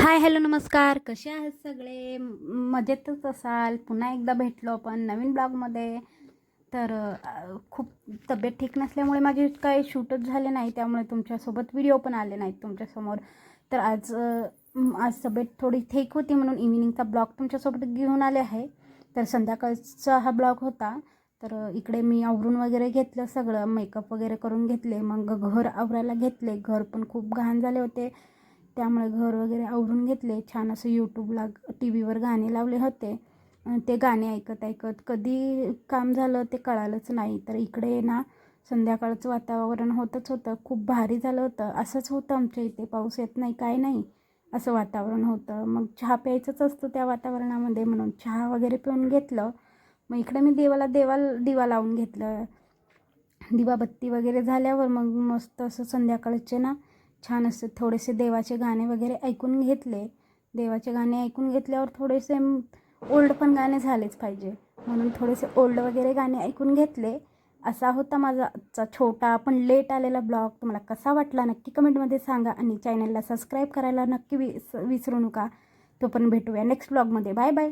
Hi hello नमस्कार, कसे आहात सगळे? मजेतच असाल. पुन्हा एकदा भेटलो आपण नवीन ब्लॉगमध्ये. तर खूप तब्येत ठीक नसल्यामुळे माझे काही शूटच झाले नाही, त्यामुळे तुमच्यासोबत व्हिडिओ पण आले नाहीत तुमच्यासमोर. तर आज तब्येत थोडी ठीक होती म्हणून इव्हिनिंगचा ब्लॉग तुमच्यासोबत घेऊन आले आहे. तर संध्याकाळचा हा ब्लॉग होता. तर इकडे मी आवरून वगैरे घेतलं, सगळं मेकअप वगैरे करून घेतले. मग घर आवरायला घेतले. घर पण खूप घाण झाले होते, त्यामुळे घर वगैरे आवरून घेतले. छान असं यूट्यूबला टी व्हीवर गाणे लावले होते. ते गाणे ऐकत ऐकत कधी काम झालं ते कळालंच नाही. तर इकडे ना संध्याकाळचं वातावरण होतं, खूप भारी झालं होतं. असंच होतं आमच्या इथे, पाऊस येत नाही काय नाही असं वातावरण होतं. मग चहा प्यायचंच असतं त्या वातावरणामध्ये, म्हणून चहा वगैरे पिऊन घेतलं. मग इकडे मी दिवा लावून घेतलं. दिवाबत्ती वगैरे झाल्यावर मग मस्त असं संध्याकाळचे ना छान असं थोडेसे देवाचे गाणे वगैरे ऐकून घेतले. देवाचे गाणे ऐकून घेतल्यावर थोडेसे ओल्ड पण गाणे झालेच पाहिजे, म्हणून थोडेसे ओल्ड वगैरे गाणे ऐकून घेतले. असा होता माझा आजचा छोटा पण लेट आलेला ब्लॉग. तुम्हाला कसा वाटला नक्की कमेंटमध्ये सांगा, आणि चॅनलला सबस्क्राईब करायला नक्की विसरू नका. तो पण भेटूया नेक्स्ट ब्लॉगमध्ये. Bye bye.